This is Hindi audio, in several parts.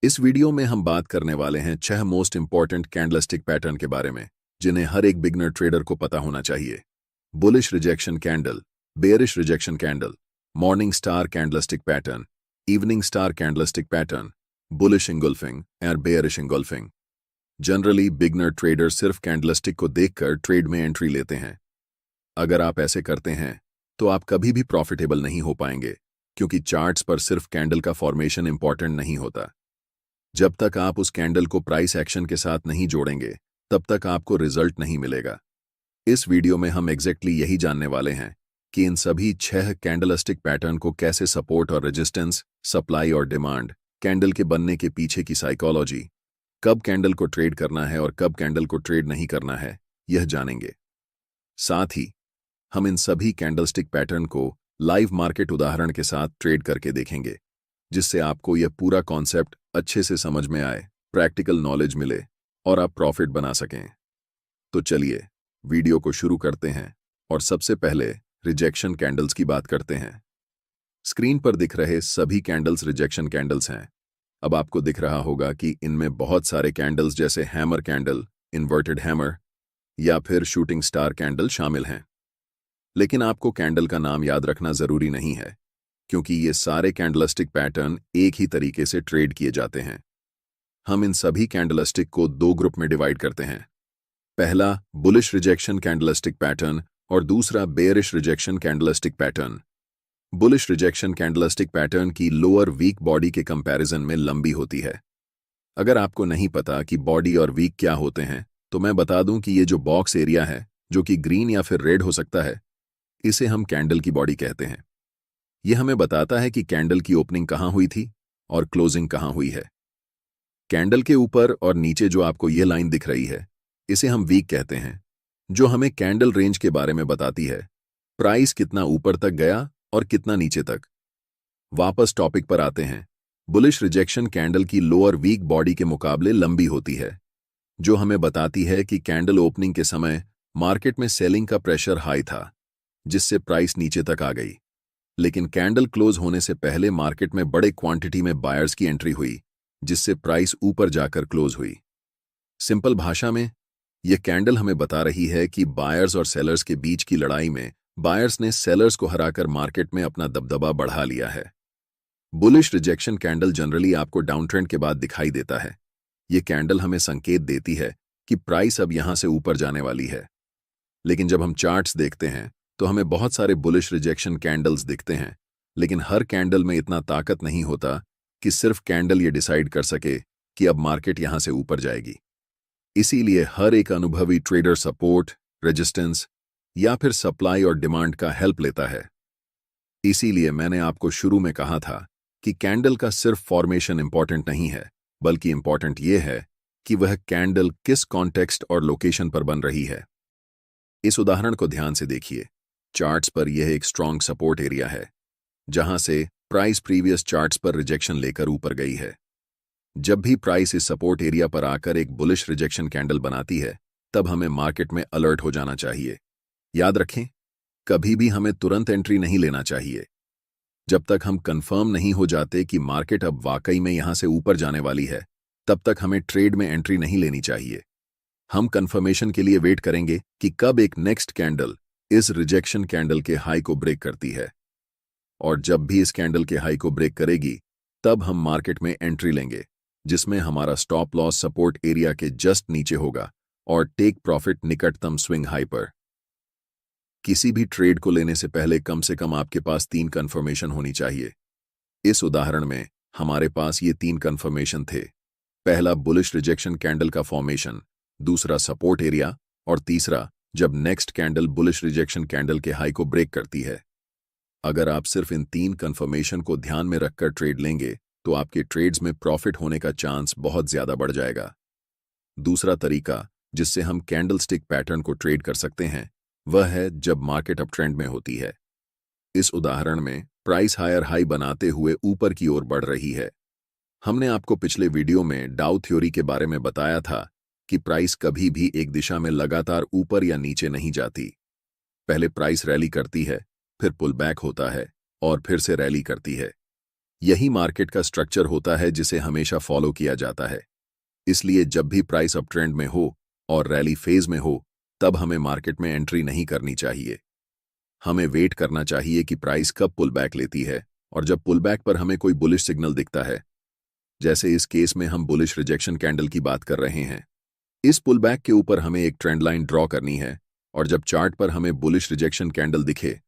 इस वीडियो में हम बात करने वाले हैं 6 मोस्ट इंपॉर्टेंट कैंडलस्टिक पैटर्न के बारे में जिन्हें हर एक बिगनर ट्रेडर को पता होना चाहिए। Bullish rejection candle, bearish rejection candle, morning star candlestick pattern, evening star candlestick pattern, bullish engulfing और bearish engulfing. Generally beginner trader सिर्फ कैंडलस्टिक को देखकर ट्रेड में एंट्री लेते हैं। अगर आप ऐसे करते हैं तो आप कभी भी प्रॉफिटेबल नहीं हो पाएंगे, क्योंकि चार्ट्स पर सिर्फ कैंडल का फॉर्मेशन इंपॉर्टेंट नहीं होता। जब तक आप उस कैंडल को प्राइस एक्शन के साथ नहीं जोड़ेंगे तब तक आपको रिजल्ट नहीं मिलेगा। इस वीडियो में हम एग्जैक्टली यही जानने वाले हैं कि इन सभी 6 कैंडलस्टिक पैटर्न को कैसे सपोर्ट और रेजिस्टेंस, सप्लाई और डिमांड, कैंडल के बनने के पीछे की साइकोलॉजी, कब कैंडल को ट्रेड करना है और कब कैंडल को ट्रेड नहीं करना है, यह जानेंगे। साथ ही हम इन सभी कैंडलस्टिक पैटर्न को लाइव मार्केट उदाहरण के साथ ट्रेड करके देखेंगे, जिससे आपको यह पूरा कॉन्सेप्ट अच्छे से समझ में आए, प्रैक्टिकल नॉलेज मिले और आप प्रॉफिट बना सकें। तो चलिए वीडियो को शुरू करते हैं और सबसे पहले रिजेक्शन कैंडल्स की बात करते हैं। स्क्रीन पर दिख रहे सभी कैंडल्स रिजेक्शन कैंडल्स हैं। अब आपको दिख रहा होगा कि इनमें बहुत सारे कैंडल्स जैसे हैमर कैंडल, इन्वर्टेड हैमर या फिर शूटिंग स्टार कैंडल शामिल हैं। लेकिन आपको कैंडल का नाम याद रखना जरूरी नहीं है, क्योंकि ये सारे कैंडलस्टिक पैटर्न एक ही तरीके से ट्रेड किए जाते हैं। हम इन सभी कैंडलस्टिक को 2 ग्रुप में डिवाइड करते हैं। पहला बुलिश रिजेक्शन कैंडलस्टिक पैटर्न और दूसरा bearish rejection candlestick pattern. Bullish rejection candlestick pattern की लोअर वीक बॉडी के कंपैरिजन में लंबी होती है। अगर आपको नहीं पता कि बॉडी और वीक क्या होते हैं, तो मैं बता दूं कि ये जो बॉक्स एरिया है, जो कि ग्रीन या फिर रेड हो सकता है, इसे हम कैंडल की बॉडी कहते हैं। यह हमें बताता है कि कैंडल की ओपनिंग कहां हुई थी और क्लोजिंग कहां हुई है। कैंडल के ऊपर और नीचे जो आपको यह लाइन दिख रही है, इसे हम वीक कहते हैं, जो हमें कैंडल रेंज के बारे में बताती है, प्राइस कितना ऊपर तक गया और कितना नीचे तक। वापस टॉपिक पर आते हैं। बुलिश रिजेक्शन कैंडल की लोअर वीक बॉडी के मुकाबले लंबी होती है, जो हमें बताती है कि कैंडल ओपनिंग के समय मार्केट में सेलिंग का प्रेशर हाई था, जिससे प्राइस नीचे तक आ गई। लेकिन कैंडल क्लोज होने से पहले मार्केट में बड़े क्वांटिटी में बायर्स की एंट्री हुई, जिससे प्राइस ऊपर जाकर क्लोज हुई। सिंपल भाषा में यह कैंडल हमें बता रही है कि बायर्स और सेलर्स के बीच की लड़ाई में बायर्स ने सेलर्स को हराकर मार्केट में अपना दबदबा बढ़ा लिया है। बुलिश रिजेक्शन कैंडल जनरली आपको डाउन ट्रेंड के बाद दिखाई देता है। यह कैंडल हमें संकेत देती है कि प्राइस अब यहां से ऊपर जाने वाली है। लेकिन जब हम चार्ट्स देखते हैं तो हमें बहुत सारे बुलिश रिजेक्शन कैंडल्स दिखते हैं, लेकिन हर कैंडल में इतना ताकत नहीं होता कि सिर्फ कैंडल ये डिसाइड कर सके कि अब मार्केट यहां से ऊपर जाएगी। इसीलिए हर एक अनुभवी ट्रेडर सपोर्ट, रेजिस्टेंस या फिर सप्लाई और डिमांड का हेल्प लेता है। इसीलिए मैंने आपको शुरू में कहा था कि कैंडल का सिर्फ फॉर्मेशन इंपॉर्टेंट नहीं है, बल्कि इंपॉर्टेंट यह है कि वह कैंडल किस कॉन्टेक्स्ट और लोकेशन पर बन रही है। इस उदाहरण को ध्यान से देखिए। चार्ट्स पर यह एक स्ट्रॉन्ग सपोर्ट एरिया है, जहां से प्राइस प्रीवियस चार्ट्स पर रिजेक्शन लेकर ऊपर गई है। जब भी प्राइस इस सपोर्ट एरिया पर आकर एक बुलिश रिजेक्शन कैंडल बनाती है, तब हमें मार्केट में अलर्ट हो जाना चाहिए। याद रखें, कभी भी हमें तुरंत एंट्री नहीं लेना चाहिए। जब तक हम कंफर्म नहीं हो जाते कि मार्केट अब वाकई में यहां से ऊपर जाने वाली है, तब तक हमें ट्रेड में एंट्री नहीं लेनी चाहिए। हम कंफर्मेशन के लिए वेट करेंगे कि कब एक नेक्स्ट कैंडल इस रिजेक्शन कैंडल के हाई को ब्रेक करती है, और जब भी इस कैंडल के हाई को ब्रेक करेगी, तब हम मार्केट में एंट्री लेंगे, जिसमें हमारा स्टॉप लॉस सपोर्ट एरिया के जस्ट नीचे होगा और टेक प्रॉफिट निकटतम स्विंग हाई पर। किसी भी ट्रेड को लेने से पहले कम से कम आपके पास 3 कंफर्मेशन होनी चाहिए। इस उदाहरण में हमारे पास ये 3 कंफर्मेशन थे। पहला बुलिश रिजेक्शन कैंडल का फॉर्मेशन, दूसरा सपोर्ट एरिया और तीसरा जब next candle bullish rejection candle के हाई को ब्रेक करती है। अगर आप सिर्फ इन 3 कंफर्मेशन को ध्यान में रखकर ट्रेड लेंगे तो आपके ट्रेड्स में प्रॉफिट होने का चांस बहुत ज्यादा बढ़ जाएगा। दूसरा तरीका जिससे हम कैंडलस्टिक पैटर्न को ट्रेड कर सकते हैं, वह है जब मार्केट अप ट्रेंड में होती है। इस उदाहरण में प्राइस हायर हाई बनाते हुए ऊपर की ओर बढ़ रही है। हमने आपको पिछले वीडियो में डाउ थ्योरी के बारे में बताया था कि प्राइस कभी भी एक दिशा में लगातार ऊपर या नीचे नहीं जाती। पहले प्राइस रैली करती है, फिर पुल बैक होता है और फिर से रैली करती है। यही मार्केट का स्ट्रक्चर होता है जिसे हमेशा फॉलो किया जाता है। इसलिए जब भी प्राइस अप ट्रेंड में हो और रैली फेज में हो, तब हमें मार्केट में एंट्री नहीं करनी चाहिए। हमें वेट करना चाहिए कि प्राइस कब पुल बैक लेती है, और जब पुल बैक पर हमें कोई बुलिश सिग्नल दिखता है, जैसे इस केस में हम बुलिश रिजेक्शन कैंडल की बात कर रहे हैं, इस पुल बैक के ऊपर हमें एक ट्रेंड लाइन ड्रॉ करनी है, और जब चार्ट पर हमें बुलिश रिजेक्शन कैंडल दिखे,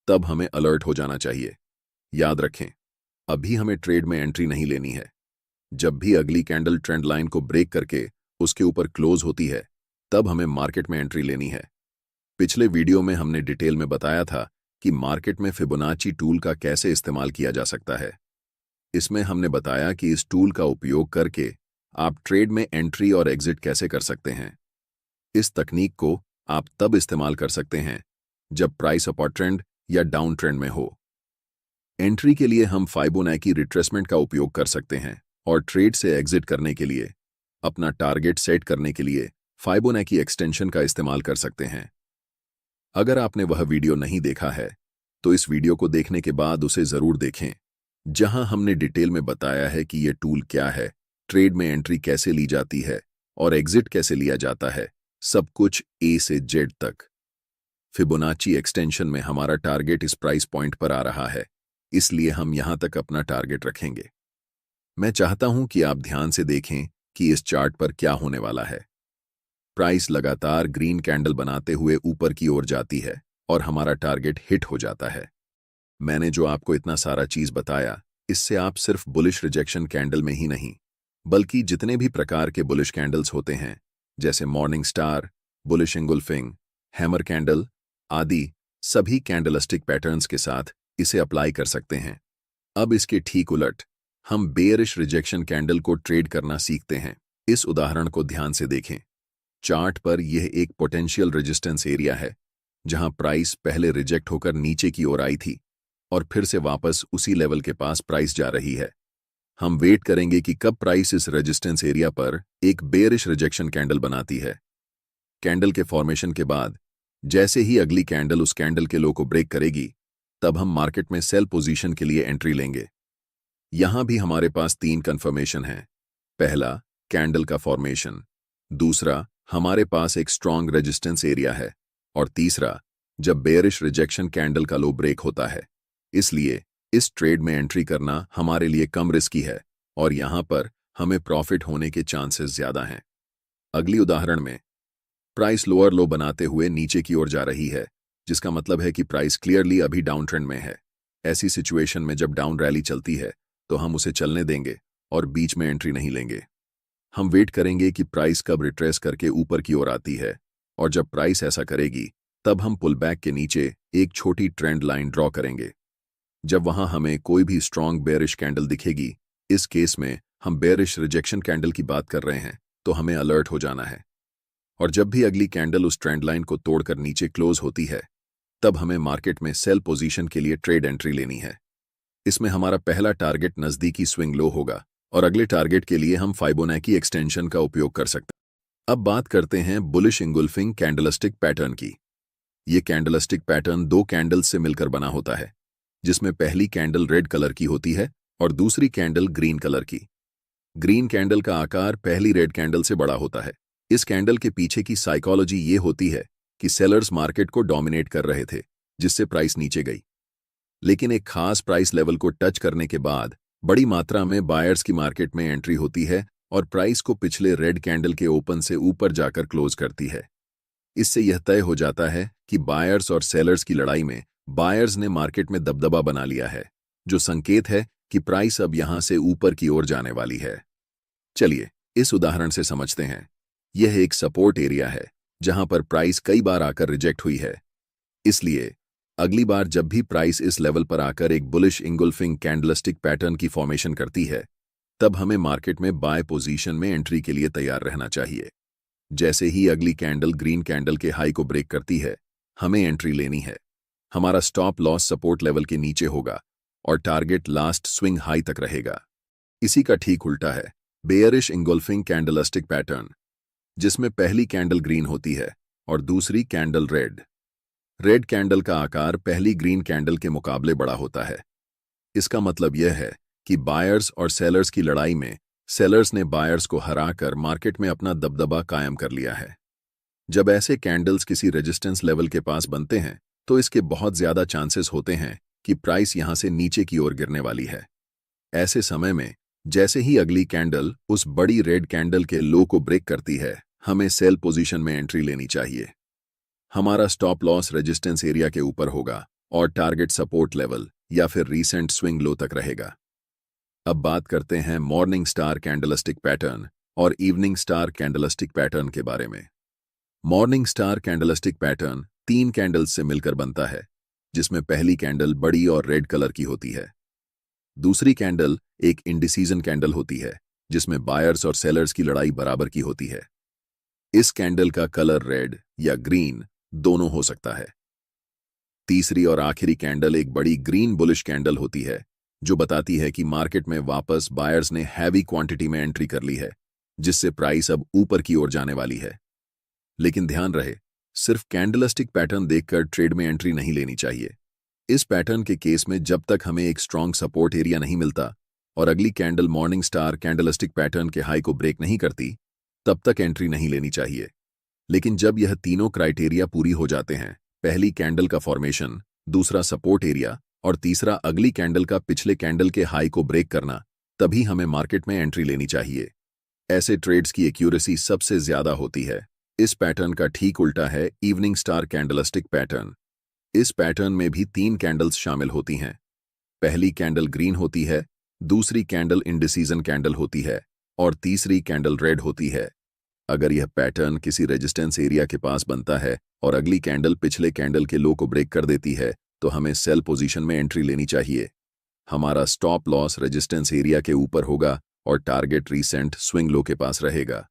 तब हमें अलर्ट हो जाना चाहिए। याद रखें, अभी हमें ट्रेड में एंट्री नहीं लेनी है। जब भी अगली कैंडल ट्रेंड लाइन को ब्रेक करके उसके ऊपर क्लोज होती है, तब हमें मार्केट में एंट्री लेनी है। पिछले वीडियो में हमने डिटेल में बताया था कि मार्केट में फिबोनाची टूल का कैसे इस्तेमाल किया जा सकता है। इसमें हमने बताया कि इस टूल का उपयोग करके आप ट्रेड में एंट्री और एग्जिट कैसे कर सकते हैं। इस तकनीक को आप तब इस्तेमाल कर सकते हैं जब प्राइस अपर ट्रेंड या डाउन ट्रेंड में हो। एंट्री के लिए हम फाइबोनाची रिट्रेसमेंट का उपयोग कर सकते हैं, और ट्रेड से एग्जिट करने के लिए, अपना टारगेट सेट करने के लिए फाइबोनाची एक्सटेंशन का इस्तेमाल कर सकते हैं। अगर आपने वह वीडियो नहीं देखा है, तो इस वीडियो को देखने के बाद उसे जरूर देखें, जहां हमने डिटेल में बताया है कि यह टूल क्या है, ट्रेड में एंट्री कैसे ली जाती है और एग्जिट कैसे लिया जाता है, सब कुछ ए से जेड तक। फिबोनाची एक्सटेंशन में हमारा टारगेट इस प्राइस पॉइंट पर आ रहा है, इसलिए हम यहां तक अपना टारगेट रखेंगे। मैं चाहता हूं कि आप ध्यान से देखें कि इस चार्ट पर क्या होने वाला है। प्राइस लगातार ग्रीन कैंडल बनाते हुए ऊपर की ओर जाती है और हमारा टारगेट हिट हो जाता है। मैंने जो आपको इतना सारा चीज बताया, इससे आप सिर्फ बुलिश रिजेक्शन कैंडल में ही नहीं, बल्कि जितने भी प्रकार के बुलिश कैंडल्स होते हैं, जैसे morning star, bullish engulfing, hammer candle आदि, सभी कैंडलस्टिक पैटर्न्स के साथ इसे अप्लाई कर सकते हैं। अब इसके ठीक उलट हम बेयरिश रिजेक्शन कैंडल को ट्रेड करना सीखते हैं। इस उदाहरण को ध्यान से देखें। चार्ट पर यह एक पोटेंशियल रेजिस्टेंस एरिया है, जहां प्राइस पहले रिजेक्ट होकर नीचे की ओर आई थी और फिर से वापस उसी लेवल के पास प्राइस जा रही है। हम वेट करेंगे कि कब प्राइस इस रेजिस्टेंस एरिया पर एक बेयरिश रिजेक्शन कैंडल बनाती है। कैंडल के फॉर्मेशन के बाद जैसे ही अगली कैंडल उस कैंडल के लो को ब्रेक करेगी, तब हम मार्केट में सेल पोजीशन के लिए एंट्री लेंगे। यहां भी हमारे पास 3 कंफर्मेशन हैं। पहला, कैंडल का फॉर्मेशन। दूसरा, हमारे पास एक स्ट्रॉन्ग रेजिस्टेंस एरिया है। और तीसरा, जब बेयरिश रिजेक्शन कैंडल का लो ब्रेक होता है। इसलिए इस ट्रेड में एंट्री करना हमारे लिए कम रिस्की है, और यहां पर हमें प्रॉफिट होने के चांसेस ज्यादा हैं। अगली उदाहरण में प्राइस लोअर लो बनाते हुए नीचे की ओर जा रही है, जिसका मतलब है कि प्राइस क्लियरली अभी डाउन ट्रेंड में है। ऐसी सिचुएशन में जब डाउन रैली चलती है, तो हम उसे चलने देंगे और बीच में एंट्री नहीं लेंगे। हम वेट करेंगे कि प्राइस कब रिट्रेस करके ऊपर की ओर आती है, और जब प्राइस ऐसा करेगी, तब हम पुल बैक के नीचे एक छोटी ट्रेंड लाइन ड्रॉ करेंगे। जब वहां हमें कोई भी स्ट्रॉन्ग बेयरिश कैंडल दिखेगी, इस केस में हम बेयरिश रिजेक्शन कैंडल की बात कर रहे हैं, तो हमें अलर्ट हो जाना है। और जब भी अगली कैंडल उस ट्रेंड लाइन को तोड़कर नीचे क्लोज होती है, तब हमें मार्केट में सेल पोजीशन के लिए ट्रेड एंट्री लेनी है। इसमें हमारा पहला टारगेट नजदीकी स्विंग लो होगा, और अगले टारगेट के लिए हम फाइबोनाची एक्सटेंशन का उपयोग कर सकते हैं। अब बात करते हैं बुलिश इंगुल्फिंग कैंडलस्टिक पैटर्न की। ये कैंडलस्टिक पैटर्न 2 कैंडल्स से मिलकर बना होता है, जिसमें पहली कैंडल रेड कलर की होती है और दूसरी कैंडल ग्रीन कलर की। ग्रीन कैंडल का आकार पहली रेड कैंडल से बड़ा होता है। इस कैंडल के पीछे की साइकोलॉजी ये होती है कि सेलर्स मार्केट को डोमिनेट कर रहे थे, जिससे प्राइस नीचे गई। लेकिन एक खास प्राइस लेवल को टच करने के बाद बड़ी मात्रा में बायर्स की मार्केट में एंट्री होती है और प्राइस को पिछले रेड कैंडल के ओपन से ऊपर जाकर क्लोज करती है। इससे यह तय हो जाता है कि बायर्स और सेलर्स की लड़ाई में बायर्स ने मार्केट में दबदबा बना लिया है, जो संकेत है कि प्राइस अब यहां से ऊपर की ओर जाने वाली है। चलिए इस उदाहरण से समझते हैं। यह एक सपोर्ट एरिया है, जहां पर प्राइस कई बार आकर रिजेक्ट हुई है। इसलिए अगली बार जब भी प्राइस इस लेवल पर आकर एक बुलिश इंगुल्फिंग कैंडलस्टिक पैटर्न की फॉर्मेशन करती है, तब हमें मार्केट में बाय पोजीशन में एंट्री के लिए तैयार रहना चाहिए। जैसे ही अगली कैंडल ग्रीन कैंडल के हाई को ब्रेक करती है, हमें एंट्री लेनी है। हमारा स्टॉप लॉस सपोर्ट लेवल के नीचे होगा और टारगेट लास्ट स्विंग हाई तक रहेगा। इसी का ठीक उल्टा है बेयरिश इंगुल्फिंग कैंडलस्टिक पैटर्न, जिसमें पहली कैंडल ग्रीन होती है और दूसरी कैंडल रेड। रेड कैंडल का आकार पहली ग्रीन कैंडल के मुकाबले बड़ा होता है। इसका मतलब यह है कि बायर्स और सेलर्स की लड़ाई में सेलर्स ने बायर्स को हराकर मार्केट में अपना दबदबा कायम कर लिया है। जब ऐसे कैंडल्स किसी रेजिस्टेंस लेवल के पास बनते हैं तो इसके बहुत ज्यादा चांसेस होते हैं कि प्राइस यहां से नीचे की ओर गिरने वाली है। ऐसे समय में जैसे ही अगली कैंडल उस बड़ी रेड कैंडल के लो को ब्रेक करती है, हमें सेल पोजीशन में एंट्री लेनी चाहिए। हमारा स्टॉप लॉस रेजिस्टेंस एरिया के ऊपर होगा और टारगेट सपोर्ट लेवल या फिर रीसेंट स्विंग लो तक रहेगा। अब बात करते हैं मॉर्निंग स्टार कैंडलस्टिक पैटर्न और इवनिंग स्टार कैंडलस्टिक पैटर्न के बारे में। Morning star candlestick pattern 3 candles से मिलकर बनता है, जिसमें पहली कैंडल बड़ी और रेड कलर की होती है। दूसरी कैंडल एक इंडिसीजन कैंडल होती है, जिसमें बायर्स और सेलर्स की लड़ाई बराबर की होती है। इस कैंडल का कलर रेड या ग्रीन दोनों हो सकता है। तीसरी और आखिरी कैंडल एक बड़ी ग्रीन बुलिश कैंडल होती है, जो बताती है कि मार्केट में वापस बायर्स ने हैवी क्वांटिटी में एंट्री कर ली है, जिससे प्राइस अब ऊपर की ओर जाने वाली है। लेकिन ध्यान रहे, सिर्फ कैंडलस्टिक पैटर्न देखकर ट्रेड में एंट्री नहीं लेनी चाहिए। इस पैटर्न के केस में जब तक हमें एक स्ट्रॉन्ग सपोर्ट एरिया नहीं मिलता और अगली candle morning star candlestick pattern के हाई को ब्रेक नहीं करती, तब तक एंट्री नहीं लेनी चाहिए। लेकिन जब यह तीनों क्राइटेरिया पूरी हो जाते हैं, पहली कैंडल का फॉर्मेशन, दूसरा सपोर्ट एरिया और तीसरा अगली कैंडल का पिछले कैंडल के हाई को ब्रेक करना, तभी हमें मार्केट में एंट्री लेनी चाहिए। ऐसे ट्रेड्स की एक्यूरेसी सबसे ज्यादा होती है। इस पैटर्न का ठीक उल्टा है इवनिंग स्टार कैंडलस्टिक पैटर्न। इस पैटर्न में भी 3 कैंडल्स शामिल होती हैं। पहली कैंडल ग्रीन होती है, दूसरी कैंडल इंडिसीजन कैंडल होती है और तीसरी कैंडल रेड होती है। अगर यह पैटर्न किसी रेजिस्टेंस एरिया के पास बनता है और अगली कैंडल पिछले कैंडल के लो को ब्रेक कर देती है, तो हमें सेल पोजीशन में एंट्री लेनी चाहिए। हमारा स्टॉप लॉस रेजिस्टेंस एरिया के ऊपर होगा और टारगेट रीसेंट स्विंग लो के पास रहेगा।